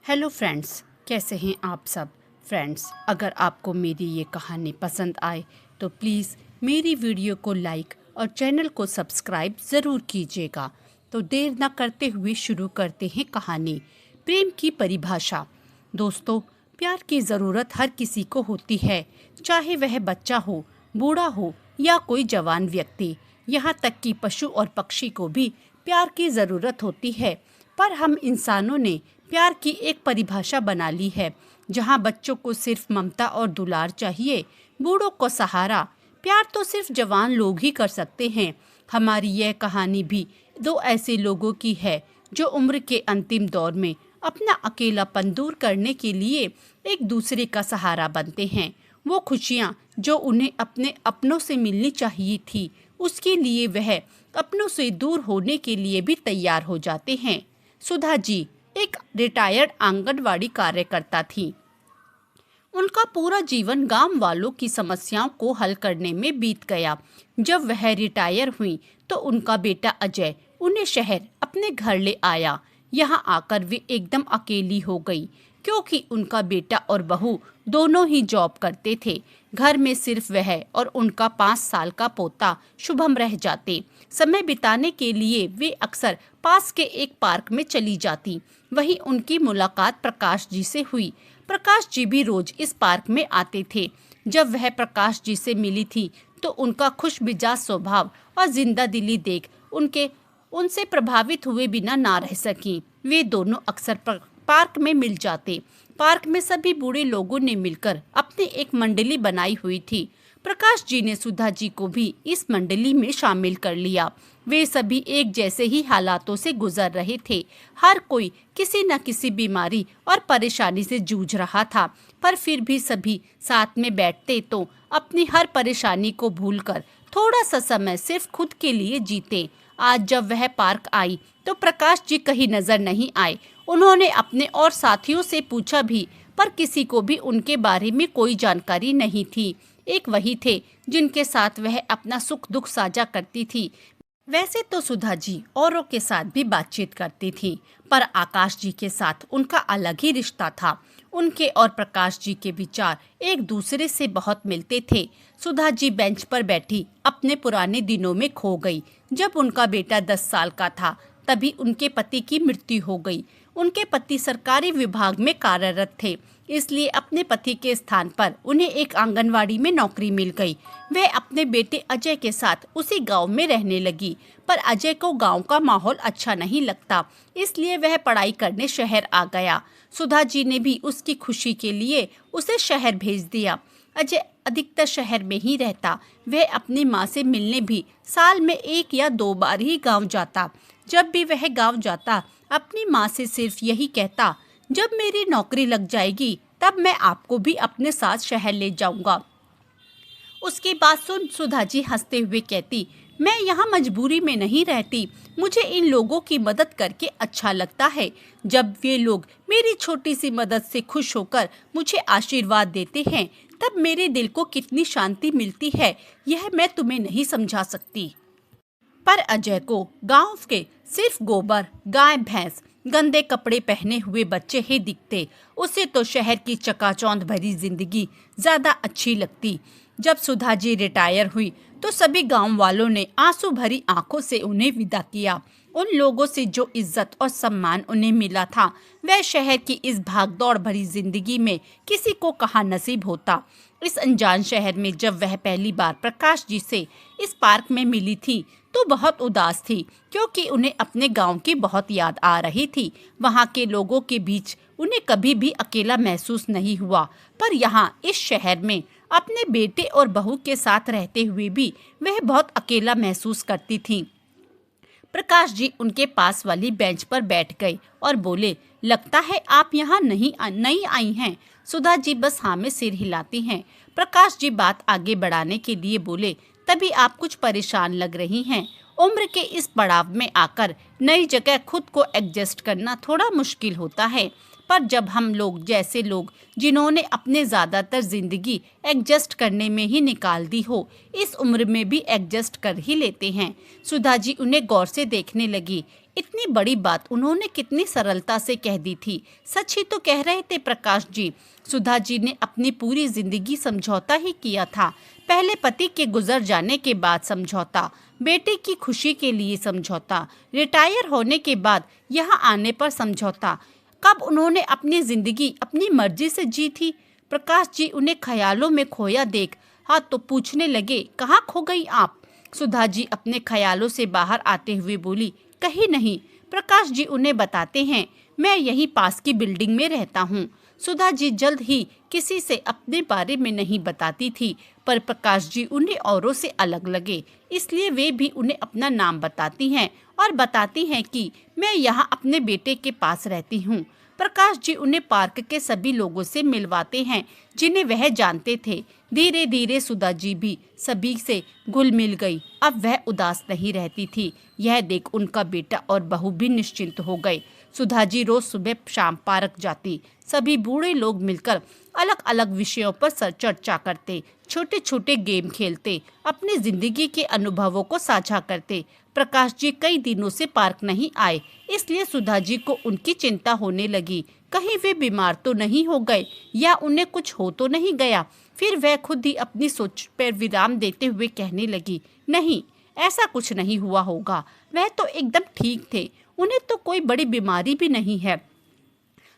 Hello friends, कैसे हैं आप सब। फ्रेंड्स, अगर आपको मेरी ये कहानी पसंद आए तो प्लीज़ मेरी वीडियो को लाइक और चैनल को सब्सक्राइब ज़रूर कीजिएगा। तो देर न करते हुए शुरू करते हैं कहानी। प्रेम की परिभाषा। दोस्तों, प्यार की ज़रूरत हर किसी को होती है, चाहे वह बच्चा हो, बूढ़ा हो या कोई जवान व्यक्ति। यहाँ तक कि पशु और पक्षी को भी प्यार की ज़रूरत होती है। पर हम इंसानों ने प्यार की एक परिभाषा बना ली है, जहाँ बच्चों को सिर्फ ममता और दुलार चाहिए, बूढ़ों को सहारा। प्यार तो सिर्फ जवान लोग ही कर सकते हैं। हमारी यह कहानी भी दो ऐसे लोगों की है जो उम्र के अंतिम दौर में अपना अकेलापन दूर करने के लिए एक दूसरे का सहारा बनते हैं। वो खुशियाँ जो उन्हें अपने अपनों से मिलनी चाहिए थी, उसके लिए वह अपनों से दूर होने के लिए भी तैयार हो जाते हैं। सुधा जी एक रिटायर्ड आंगनवाड़ी कार्यकर्ता थी। उनका पूरा जीवन गांव वालों की समस्याओं को हल करने में बीत गया। जब वह रिटायर हुई तो उनका बेटा अजय उन्हें शहर अपने घर ले आया। यहाँ आकर वे एकदम अकेली हो गई, क्योंकि उनका बेटा और बहू दोनों ही जॉब करते थे। घर में सिर्फ वह और उनका 5 साल का पोता शुभम रह जाते। समय बिताने के लिए वे अक्सर पास के एक पार्क में चली जाती। वहीं उनकी मुलाकात प्रकाश जी से हुई। प्रकाश जी भी रोज इस पार्क में आते थे। जब वह प्रकाश जी से मिली थी तो उनका खुश मिजाज स्वभाव और जिंदा दिली देख उनसे प्रभावित हुए बिना ना रह सकी। वे दोनों अक्सर पार्क में मिल जाते। पार्क में सभी बूढ़े लोगों ने मिलकर अपनी एक मंडली बनाई हुई थी। प्रकाश जी ने सुधा जी को भी इस मंडली में शामिल कर लिया। वे सभी एक जैसे ही हालातों से गुजर रहे थे। हर कोई किसी न किसी बीमारी और परेशानी से जूझ रहा था, पर फिर भी सभी साथ में बैठते तो अपनी हर परेशानी को भूलकर थोड़ा सा समय सिर्फ खुद के लिए जीते। आज जब वह पार्क आई तो प्रकाश जी कहीं नजर नहीं आए। उन्होंने अपने और साथियों से पूछा भी, पर किसी को भी उनके बारे में कोई जानकारी नहीं थी। एक वही थे जिनके साथ वह अपना सुख दुख साझा करती थी। वैसे तो सुधा जी औरों के साथ भी बातचीत करती थी, पर आकाश जी के साथ उनका अलग ही रिश्ता था। उनके और प्रकाश जी के विचार एक दूसरे से बहुत मिलते थे। सुधा जी बेंच पर बैठी अपने पुराने दिनों में खो गई। जब उनका बेटा 10 साल का था तभी उनके पति की मृत्यु हो गई। उनके पति सरकारी विभाग में कार्यरत थे, इसलिए अपने पति के स्थान पर उन्हें एक आंगनवाड़ी में नौकरी मिल गई। वह अपने बेटे अजय के साथ उसी गांव में रहने लगी, पर अजय को गांव का माहौल अच्छा नहीं लगता, इसलिए वह पढ़ाई करने शहर आ गया। सुधा जी ने भी उसकी खुशी के लिए उसे शहर भेज दिया। अजय अधिकतर शहर में ही रहता। वह अपनी माँ से मिलने भी साल में 1 या 2 बार ही गाँव जाता। जब भी वह गाँव जाता अपनी माँ से सिर्फ यही कहता, जब मेरी नौकरी लग जाएगी तब मैं आपको भी अपने साथ शहर ले जाऊंगा। उसकी बात सुन सुधा जी हंसते हुए कहती, मैं यहाँ मजबूरी में नहीं रहती, मुझे इन लोगों की मदद करके अच्छा लगता है। जब वे लोग मेरी छोटी सी मदद से खुश होकर मुझे आशीर्वाद देते हैं तब मेरे दिल को कितनी शांति मिलती है, यह मैं तुम्हें नहीं समझा सकती। पर अजय को गांव के सिर्फ गोबर, गाय भैंस, गंदे कपड़े पहने हुए बच्चे ही दिखते। उसे तो शहर की चकाचौंध भरी जिंदगी ज्यादा अच्छी लगती। जब सुधा जी रिटायर हुई तो सभी गांव वालों ने आंसू भरी आंखों से उन्हें विदा किया। उन लोगों से जो इज्जत और सम्मान उन्हें मिला था, वह शहर की इस भागदौड़ भरी जिंदगी में किसी को कहाँ नसीब होता। इस अनजान शहर में जब वह पहली बार प्रकाश जी से इस पार्क में मिली थी तो बहुत उदास थी, क्योंकि उन्हें अपने गांव की बहुत याद आ रही थी। वहां के लोगों के बीच उन्हें कभी भी अकेला महसूस नहीं हुआ, पर यहाँ इस शहर में अपने बेटे और बहू के साथ रहते हुए भी वह बहुत अकेला महसूस करती थी। प्रकाश जी उनके पास वाली बेंच पर बैठ गए और बोले, लगता है आप यहाँ नहीं आई हैं। सुधा जी बस हाँ में सिर हिलाती हैं। प्रकाश जी बात आगे बढ़ाने के लिए बोले, तभी आप कुछ परेशान लग रही हैं। उम्र के इस पड़ाव में आकर नई जगह खुद को एडजस्ट करना थोड़ा मुश्किल होता है। पर जब हम लोग जैसे लोग जिन्होंने अपने ज़्यादातर ज़िंदगी एडजस्ट करने में ही निकाल दी हो, इस उम्र में भी एडजस्ट कर ही लेते हैं। सुधा जी उन्हें गौर से देखने लगी। इतनी बड़ी बात उन्होंने कितनी सरलता से कह दी थी। सच ही तो कह रहे थे प्रकाश जी। सुधा जी ने अपनी पूरी जिंदगी समझौता ही किया था। पहले पति के गुजर जाने के बाद समझौता, बेटे की खुशी के लिए समझौता, रिटायर होने के बाद यहाँ आने पर समझौता। कब उन्होंने अपनी जिंदगी अपनी मर्जी से जी थी? प्रकाश जी उन्हें ख्यालों में खोया देख हाँ तो पूछने लगे, कहाँ खो गई आप? सुधा जी अपने ख्यालों से बाहर आते हुए बोली, कहीं नहीं। प्रकाश जी उन्हें बताते हैं, मैं यहीं पास की बिल्डिंग में रहता हूँ। सुधा जी जल्द ही किसी से अपने बारे में नहीं बताती थी, पर प्रकाश जी उन्हें औरों से अलग लगे, इसलिए वे भी उन्हें अपना नाम बताती हैं और बताती हैं कि मैं यहाँ अपने बेटे के पास रहती हूँ। प्रकाश जी उन्हें पार्क के सभी लोगों से मिलवाते हैं जिन्हें वह जानते थे। धीरे धीरे सुधा जी भी सभी से घुल मिल गई। अब वह उदास नहीं रहती थी। यह देख उनका बेटा और बहू भी निश्चिंत हो गए। सुधा जी रोज सुबह शाम पार्क जाती। सभी बूढ़े लोग मिलकर अलग अलग विषयों पर चर्चा करते, छोटे छोटे गेम खेलते, अपनी जिंदगी के अनुभवों को साझा करते। प्रकाश जी कई दिनों से पार्क नहीं आए, इसलिए सुधा जी को उनकी चिंता होने लगी। कहीं वे बीमार तो नहीं हो गए या उन्हें कुछ हो तो नहीं गया। फिर वह खुद ही अपनी सोच पर विराम देते हुए कहने लगी, नहीं, ऐसा कुछ नहीं हुआ होगा। वह तो एकदम ठीक थे, उन्हें तो कोई बड़ी बीमारी भी नहीं है।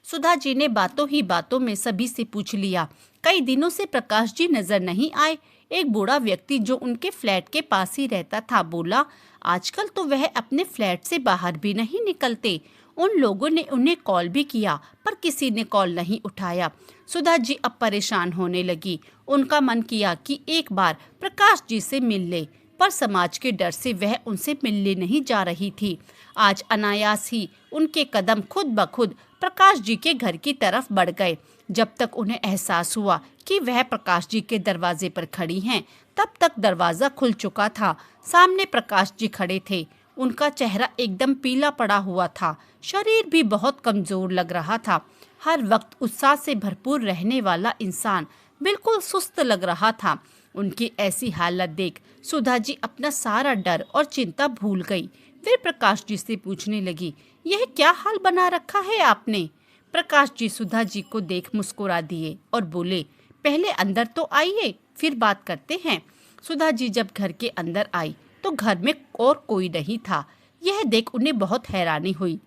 सुधा जी ने बातों ही बातों में सभी से पूछ लिया। कई दिनों से प्रकाश जी नजर नहीं आए। एक बूढ़ा व्यक्ति जो उनके फ्लैट के पास ही रहता था बोला, आजकल तो वह अपने फ्लैट से बाहर भी नहीं निकलते। उन लोगों ने उन्हें कॉल भी किया पर किसी ने कॉल नहीं उठाया। सुधा जी अब परेशान होने लगी। उनका मन किया कि एक बार प्रकाश जी से मिल ले, पर समाज के डर से वह उनसे मिलने नहीं जा रही थी। आज अनायास ही उनके कदम खुद ब खुद प्रकाश जी के घर की तरफ बढ़ गए। जब तक उन्हें एहसास हुआ कि वह प्रकाश जी के दरवाजे पर खड़ी हैं, तब तक दरवाजा खुल चुका था। सामने प्रकाश जी खड़े थे। उनका चेहरा एकदम पीला पड़ा हुआ था, शरीर भी बहुत कमजोर लग रहा था। हर वक्त उत्साह से भरपूर रहने वाला इंसान बिल्कुल सुस्त लग रहा था। उनकी ऐसी हालत देख सुधा जी अपना सारा डर और चिंता भूल गई। फिर प्रकाश जी से पूछने लगी, यह क्या हाल बना रखा है आपने? प्रकाश जी सुधा जी को देख मुस्कुरा दिए और बोले, पहले अंदर तो आइए, फिर बात करते हैं। सुधा जी जब घर के अंदर आई तो घर में और कोई नहीं था। यह देख उन्हें बहुत हैरानी हुई।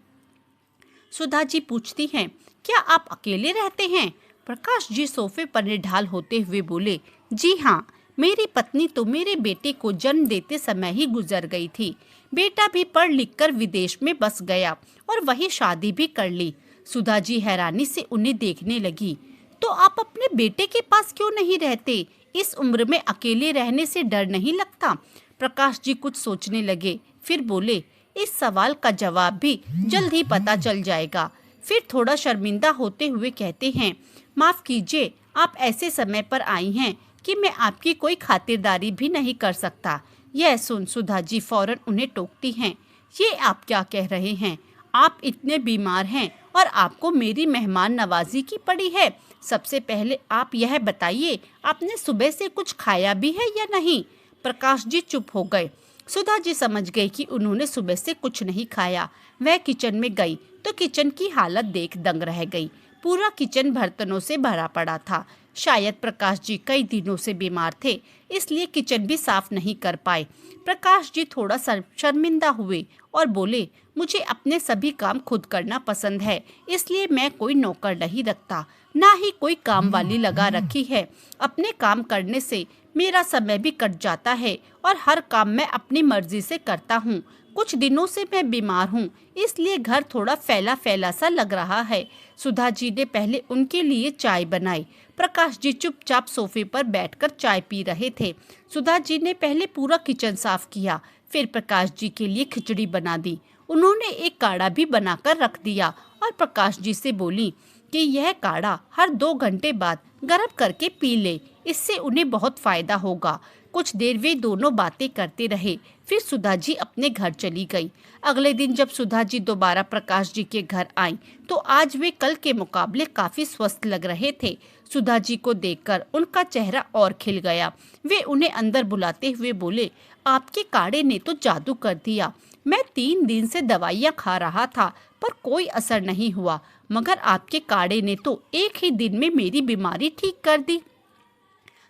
सुधा जी पूछती हैं, क्या आप अकेले रहते हैं? प्रकाश जी सोफे पर निढाल होते हुए बोले, जी हाँ, मेरी पत्नी तो मेरे बेटे को जन्म देते समय ही गुजर गई थी। बेटा भी पढ़ लिख कर विदेश में बस गया और वही शादी भी कर ली। सुधा जी हैरानी से उन्हें देखने लगी। तो आप अपने बेटे के पास क्यों नहीं रहते? इस उम्र में अकेले रहने से डर नहीं लगता? प्रकाश जी कुछ सोचने लगे, फिर बोले, इस सवाल का जवाब भी जल्द ही पता चल जाएगा। फिर थोड़ा शर्मिंदा होते हुए कहते हैं, माफ कीजिए, आप ऐसे समय पर आई हैं कि मैं आपकी कोई खातिरदारी भी नहीं कर सकता। यह सुन सुधा जी फौरन उन्हें टोकती हैं, ये आप क्या कह रहे हैं? आप इतने बीमार हैं और आपको मेरी मेहमान नवाजी की पड़ी है। सबसे पहले आप यह बताइए, आपने सुबह से कुछ खाया भी है या नहीं? प्रकाश जी चुप हो गए। सुधा जी समझ गई कि उन्होंने सुबह से कुछ नहीं खाया। वह किचन में गई तो किचन की हालत देख दंग रह गई। पूरा किचन बर्तनों से भरा पड़ा था। शायद प्रकाश जी कई दिनों से बीमार थे, इसलिए किचन भी साफ नहीं कर पाए। प्रकाश जी थोड़ा शर्मिंदा हुए और बोले, मुझे अपने सभी काम खुद करना पसंद है, इसलिए मैं कोई नौकर नहीं रखता, ना ही कोई काम वाली लगा रखी है। अपने काम करने से मेरा समय भी कट जाता है और हर काम मैं अपनी मर्जी से करता हूँ। कुछ दिनों से मैं बीमार हूँ, इसलिए घर थोड़ा फैला फैला सा लग रहा है। सुधा जी ने पहले उनके लिए चाय बनाई। प्रकाश जी चुपचाप सोफे पर बैठकर चाय पी रहे थे। सुधा जी ने पहले पूरा किचन साफ किया, फिर प्रकाश जी के लिए खिचड़ी बना दी। उन्होंने एक काढ़ा भी बनाकर रख दिया और प्रकाश जी से बोली कि यह काढ़ा हर 2 घंटे बाद गर्म करके पी ले, इससे उन्हें बहुत फायदा होगा। कुछ देर वे दोनों बातें करते रहे। फिर सुधा जी अपने घर चली गई। अगले दिन जब सुधा जी दोबारा प्रकाश जी के घर आईं, तो आज वे कल के मुकाबले काफी स्वस्थ लग रहे थे। सुधा जी को देखकर उनका चेहरा और खिल गया। वे उन्हें अंदर बुलाते हुए बोले, आपके काढ़े ने तो जादू कर दिया। मैं 3 दिन से दवाइयाँ खा रहा था पर कोई असर नहीं हुआ, मगर आपके काढ़े ने तो एक ही दिन में मेरी बीमारी ठीक कर दी।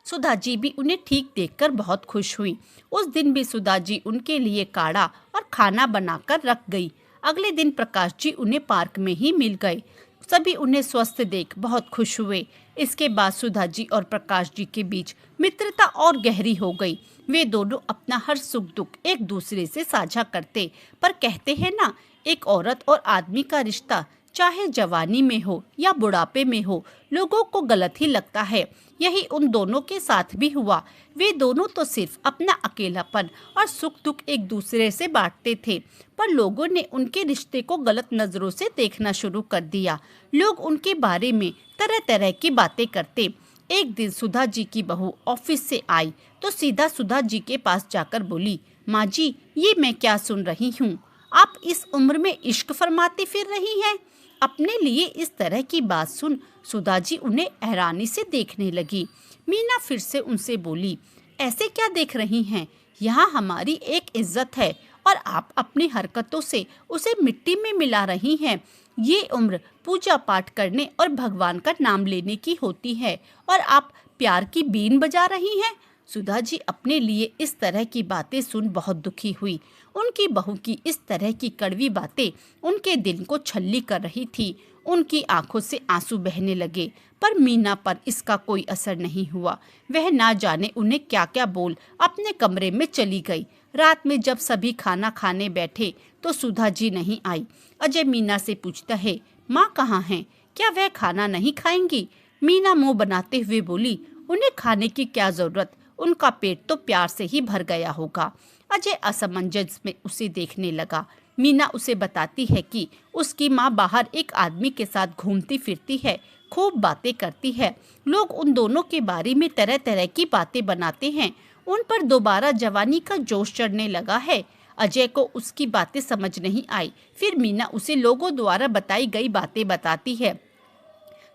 सुधा जी भी उन्हें ठीक देखकर बहुत खुश हुई। उस दिन भी सुधा जी उनके लिए काढ़ा और खाना बनाकर रख गई। अगले दिन प्रकाश जी उन्हें पार्क में ही मिल गए। सभी उन्हें स्वस्थ देख बहुत खुश हुए। इसके बाद सुधा जी और प्रकाश जी के बीच मित्रता और गहरी हो गई। वे दोनों अपना हर सुख दुख एक दूसरे से साझा करते। पर कहते हैं ना, एक औरत और आदमी का रिश्ता चाहे जवानी में हो या बुढ़ापे में हो, लोगों को गलत ही लगता है। यही उन दोनों के साथ भी हुआ। वे दोनों तो सिर्फ अपना अकेलापन और सुख दुख एक दूसरे से बांटते थे, पर लोगों ने उनके रिश्ते को गलत नजरों से देखना शुरू कर दिया। लोग उनके बारे में तरह तरह की बातें करते। एक दिन सुधा जी की बहू ऑफिस से आई तो सीधा सुधा जी के पास जाकर बोली, माँ जी, ये मैं क्या सुन रही हूँ? आप इस उम्र में इश्क फरमाती फिर रही हैं। अपने लिए इस तरह की बात सुन सुधा जी उन्हें हैरानी से देखने लगी। मीना फिर से उनसे बोली, ऐसे क्या देख रही हैं? यहाँ हमारी एक इज्जत है और आप अपनी हरकतों से उसे मिट्टी में मिला रही हैं। ये उम्र पूजा पाठ करने और भगवान का नाम लेने की होती है और आप प्यार की बीन बजा रही हैं। सुधा जी अपने लिए इस तरह की बातें सुन बहुत दुखी हुई। उनकी बहू की इस तरह की कड़वी बातें उनके दिल को छल्ली कर रही थी। उनकी आंखों से आंसू बहने लगे, पर मीना पर इसका कोई असर नहीं हुआ। वह ना जाने उन्हें क्या क्या बोल अपने कमरे में चली गई। रात में जब सभी खाना खाने बैठे तो सुधा जी नहीं आई। अजय मीना से पूछता है, माँ कहाँ हैं? क्या वह खाना नहीं खाएंगी? मीना मुंह बनाते हुए बोली, उन्हें खाने की क्या जरूरत, उनका पेट तो प्यार से ही भर गया होगा। अजय असमंजस में उसे देखने लगा। मीना उसे बताती है कि उसकी माँ बाहर एक आदमी के साथ घूमती फिरती है, खूब बातें करती है। लोग उन दोनों के बारे में तरह तरह की बातें बनाते हैं। उन पर दोबारा जवानी का जोश चढ़ने लगा है। अजय को उसकी बातें समझ नहीं आई। फिर मीना उसे लोगों द्वारा बताई गई बातें बताती है।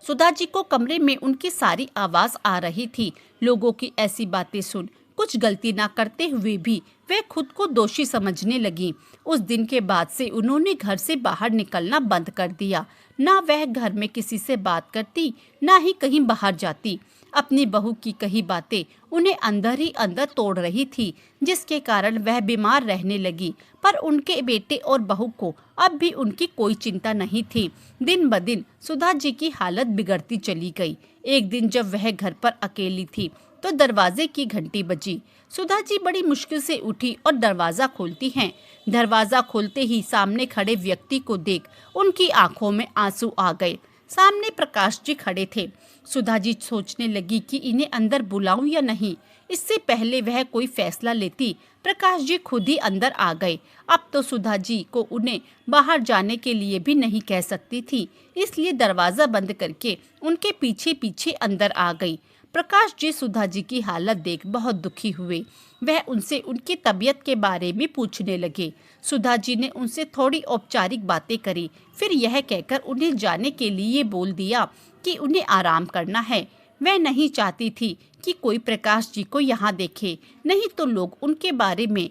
सुधा जी को कमरे में उनकी सारी आवाज आ रही थी। लोगों की ऐसी बातें सुन कुछ गलती ना करते हुए भी वे खुद को दोषी समझने लगी। उस दिन के बाद से उन्होंने घर से बाहर निकलना बंद कर दिया। ना वह घर में किसी से बात करती, ना ही कहीं बाहर जाती। अपनी बहू की कही बातें उन्हें अंदर ही अंदर तोड़ रही थी, जिसके कारण वह बीमार रहने लगी। पर उनके बेटे और बहू को अब भी उनकी कोई चिंता नहीं थी। दिन ब दिन सुधा जी की हालत बिगड़ती चली गई। एक दिन जब वह घर पर अकेली थी तो दरवाजे की घंटी बजी। सुधा जी बड़ी मुश्किल से उठी और दरवाजा खोलती हैं। दरवाजा खोलते ही सामने खड़े व्यक्ति को देख उनकी आंखों में आंसू आ गए। सामने प्रकाश जी खड़े थे। सुधा जी सोचने लगी कि इन्हें अंदर बुलाऊं या नहीं। इससे पहले वह कोई फैसला लेती, प्रकाश जी खुद ही अंदर आ गए। अब तो सुधा जी को उन्हें बाहर जाने के लिए भी नहीं कह सकती थी, इसलिए दरवाजा बंद करके उनके पीछे पीछे अंदर आ गई। प्रकाश जी सुधा जी की हालत देख बहुत दुखी हुए। वह उनसे उनकी तबीयत के बारे में पूछने लगे। सुधा जी ने उनसे थोड़ी औपचारिक बातें करी, फिर यह कहकर उन्हें जाने के लिए बोल दिया कि उन्हें आराम करना है। वह नहीं चाहती थी कि कोई प्रकाश जी को यहाँ देखे, नहीं तो लोग उनके बारे में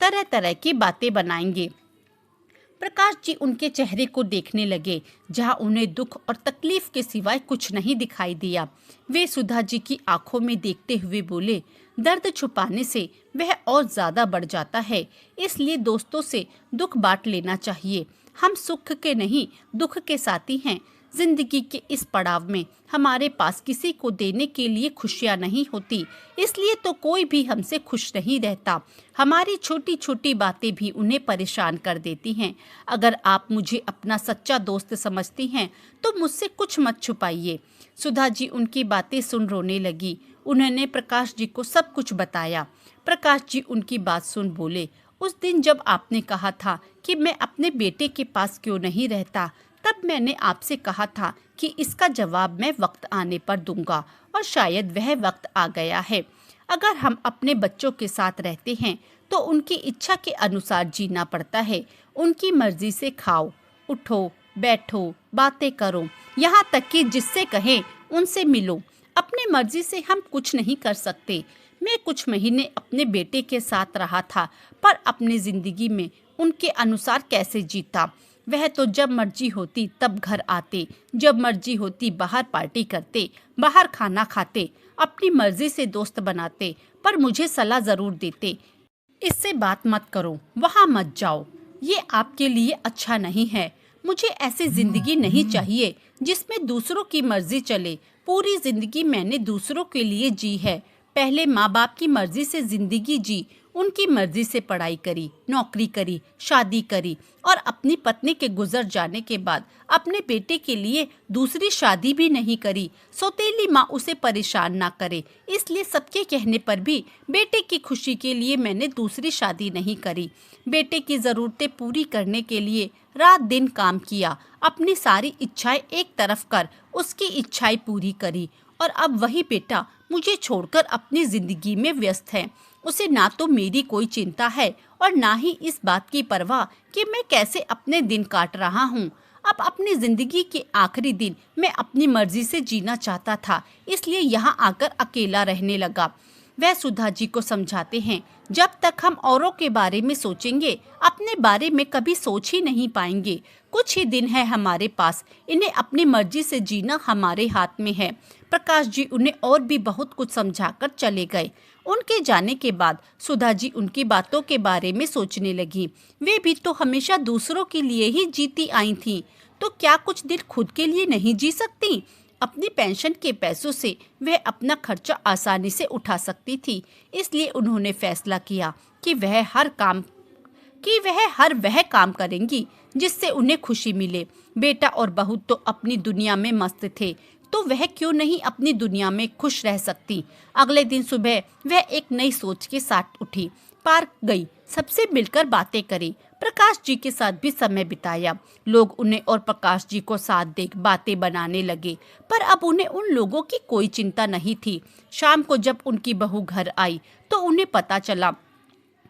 तरह तरह की बातें बनाएंगे। प्रकाश जी उनके चेहरे को देखने लगे, जहां उन्हें दुख और तकलीफ के सिवाय कुछ नहीं दिखाई दिया। वे सुधा जी की आंखों में देखते हुए बोले, दर्द छुपाने से वह और ज्यादा बढ़ जाता है, इसलिए दोस्तों से दुख बांट लेना चाहिए। हम सुख के नहीं, दुख के साथी हैं। जिंदगी के इस पड़ाव में हमारे पास किसी को देने के लिए खुशियाँ नहीं होती, इसलिए तो कोई भी हमसे खुश नहीं रहता। हमारी छोटी छोटी बातें भी उन्हें परेशान कर देती हैं। अगर आप मुझे अपना सच्चा दोस्त समझती हैं तो मुझसे कुछ मत छुपाइए। सुधा जी उनकी बातें सुन रोने लगी। उन्होंने प्रकाश जी को सब कुछ बताया। प्रकाश जी उनकी बात सुन बोले, उस दिन जब आपने कहा था कि मैं अपने बेटे के पास क्यों नहीं रहता, तब मैंने आपसे कहा था कि इसका जवाब मैं वक्त आने पर दूंगा, और शायद वह वक्त आ गया है। अगर हम अपने बच्चों के साथ रहते हैं तो उनकी इच्छा के अनुसार जीना पड़ता है। उनकी मर्जी से खाओ, उठो, बैठो, बातें करो, यहाँ तक कि जिससे कहें उनसे मिलो। अपनी मर्जी से हम कुछ नहीं कर सकते। मैं कुछ महीने अपने बेटे के साथ रहा था, पर अपनी जिंदगी में उनके अनुसार कैसे जीता। वह तो जब मर्जी होती तब घर आते, जब मर्जी होती बाहर पार्टी करते, बाहर खाना खाते, अपनी मर्जी से दोस्त बनाते, पर मुझे सलाह जरूर देते, इससे बात मत करो, वहाँ मत जाओ, ये आपके लिए अच्छा नहीं है। मुझे ऐसी जिंदगी नहीं चाहिए जिसमें दूसरों की मर्जी चले। पूरी जिंदगी मैंने दूसरों के लिए जी है। पहले माँ बाप की मर्जी से जिंदगी जी, उनकी मर्जी से पढ़ाई करी, नौकरी करी, शादी करी और अपनी पत्नी के गुजर जाने के बाद अपने बेटे के लिए दूसरी शादी भी नहीं करी। सौतेली माँ उसे परेशान ना करे, इसलिए सबके कहने पर भी बेटे की खुशी के लिए मैंने दूसरी शादी नहीं करी। बेटे की ज़रूरतें पूरी करने के लिए रात दिन काम किया, अपनी सारी इच्छाएं एक तरफ कर उसकी इच्छाएं पूरी करी। और अब वही बेटा मुझे छोड़कर अपनी जिंदगी में व्यस्त है। उसे ना तो मेरी कोई चिंता है और ना ही इस बात की परवाह कि मैं कैसे अपने दिन काट रहा हूँ। अब अपनी जिंदगी के आखिरी दिन मैं अपनी मर्जी से जीना चाहता था, इसलिए यहाँ आकर अकेला रहने लगा। वह सुधा जी को समझाते हैं, जब तक हम औरों के बारे में सोचेंगे अपने बारे में कभी सोच ही नहीं पाएंगे। कुछ ही दिन है हमारे पास, इन्हें अपनी मर्जी से जीना हमारे हाथ में है। प्रकाश जी उन्हें और भी बहुत कुछ समझाकर चले गए। उनके जाने के बाद सुधा जी उनकी बातों के बारे में सोचने लगी। वे भी तो हमेशा दूसरों के लिए ही जीती आई थीं, तो क्या कुछ दिन खुद के लिए नहीं जी सकती। अपनी पेंशन के पैसों से वह अपना खर्चा आसानी से उठा सकती थी, इसलिए उन्होंने फैसला किया कि वह वह काम करेंगी जिससे उन्हें खुशी मिले। बेटा और बहू तो अपनी दुनिया में मस्त थे, तो वह क्यों नहीं अपनी दुनिया में खुश रह सकती। अगले दिन सुबह वह एक नई सोच के साथ उठी, पार्क गई, सबसे मिलकर बातें करी, प्रकाश जी के साथ भी समय बिताया। लोग उन्हें और प्रकाश जी को साथ देख बातें बनाने लगे, पर अब उन्हें उन लोगों की कोई चिंता नहीं थी। शाम को जब उनकी बहू घर आई तो उन्हें पता चला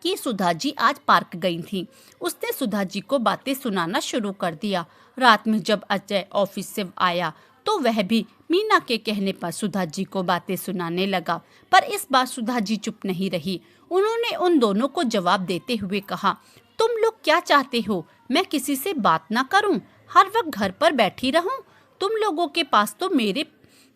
कि सुधा जी आज पार्क गई थी। उसने सुधा जी को बातें सुनाना शुरू कर दिया। रात में जब अजय ऑफिस से आया तो वह भी मीना के कहने पर सुधा जी को बातें सुनाने लगा, पर इस बार सुधा जी चुप नहीं रही। उन्होंने उन दोनों को जवाब देते हुए कहा, तुम लोग क्या चाहते हो, मैं किसी से बात ना करूं, हर वक्त घर पर बैठी रहूं? तुम लोगों के पास तो मेरे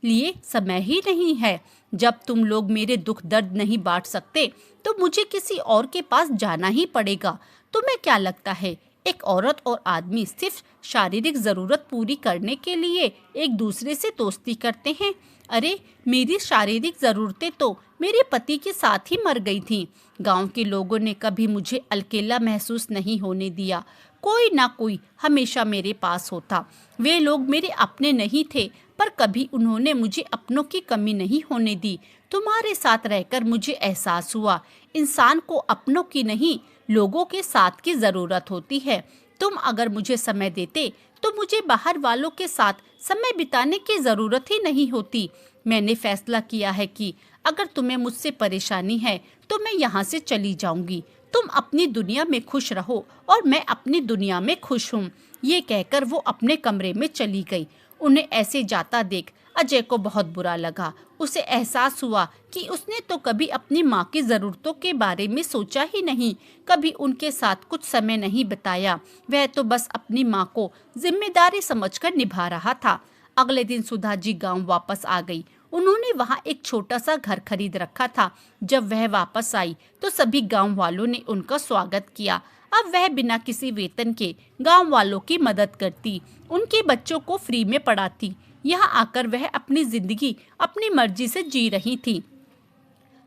लिए समय ही नहीं है। जब तुम लोग मेरे दुख दर्द नहीं बांट सकते तो मुझे किसी और के पास जाना ही पड़ेगा। तुम्हें क्या लगता है एक औरत और आदमी सिर्फ शारीरिक जरूरत पूरी करने के लिए एक दूसरे से दोस्ती करते हैं? अरे मेरी शारीरिक जरूरतें तो मेरे पति के साथ ही मर गई थीं। गांव के लोगों ने कभी मुझे अकेला महसूस नहीं होने दिया। कोई ना कोई हमेशा मेरे पास होता। वे लोग मेरे अपने नहीं थे, पर कभी उन्होंने मुझे अपनों की कमी नहीं होने दी। तुम्हारे साथ रहकर मुझे एहसास हुआ, इंसान को अपनों की नहीं, लोगों के साथ की जरूरत होती है। तुम अगर मुझे समय देते तो मुझे बाहर वालों के साथ समय बिताने की जरूरत ही नहीं होती। मैंने फैसला किया है कि अगर तुम्हें मुझसे परेशानी है तो मैं यहाँ से चली जाऊंगी। तुम अपनी दुनिया में खुश रहो और मैं अपनी दुनिया में खुश हूँ। ये कहकर वो अपने कमरे में चली गई। उन्हें ऐसे जाता देख अजय को बहुत बुरा लगा। उसे एहसास हुआ कि उसने तो कभी अपनी माँ की ज़रूरतों के बारे में सोचा ही नहीं, कभी उनके साथ कुछ समय नहीं बिताया। वह तो बस अपनी माँ को जिम्मेदारी समझकर निभा रहा था। अगले दिन सुधा जी गांव वापस आ गई। उन्होंने वहां एक छोटा सा घर खरीद रखा था। जब वह वापस आई तो सभी गांव वालों ने उनका स्वागत किया। अब वह बिना किसी वेतन के गांव वालों की मदद करती, उनके बच्चों को फ्री में पढ़ाती। यहाँ आकर वह अपनी जिंदगी अपनी मर्जी से जी रही थी।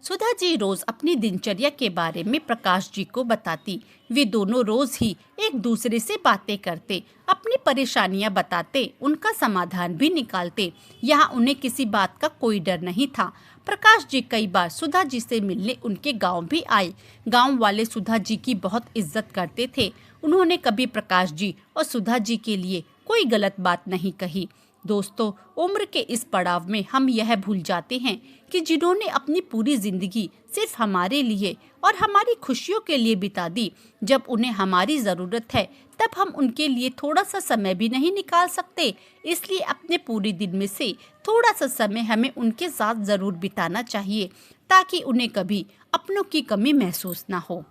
सुधा जी रोज अपनी दिनचर्या के बारे में प्रकाश जी को बताती। वे दोनों रोज ही एक दूसरे से बातें करते, अपनी परेशानियां बताते, उनका समाधान भी निकालते। यहाँ उन्हें किसी बात का कोई डर नहीं था। प्रकाश जी कई बार सुधा जी से मिलने उनके गांव भी आए। गांव वाले सुधा जी की बहुत इज्जत करते थे। उन्होंने कभी प्रकाश जी और सुधा जी के लिए कोई गलत बात नहीं कही। दोस्तों, उम्र के इस पड़ाव में हम यह भूल जाते हैं कि जिन्होंने अपनी पूरी जिंदगी सिर्फ हमारे लिए और हमारी खुशियों के लिए बिता दी, जब उन्हें हमारी ज़रूरत है तब हम उनके लिए थोड़ा सा समय भी नहीं निकाल सकते। इसलिए अपने पूरे दिन में से थोड़ा सा समय हमें उनके साथ ज़रूर बिताना चाहिए, ताकि उन्हें कभी अपनों की कमी महसूस ना हो।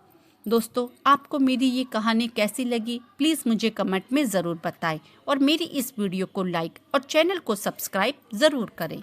दोस्तों, आपको मेरी ये कहानी कैसी लगी, प्लीज़ मुझे कमेंट में ज़रूर बताएं और मेरी इस वीडियो को लाइक और चैनल को सब्सक्राइब ज़रूर करें।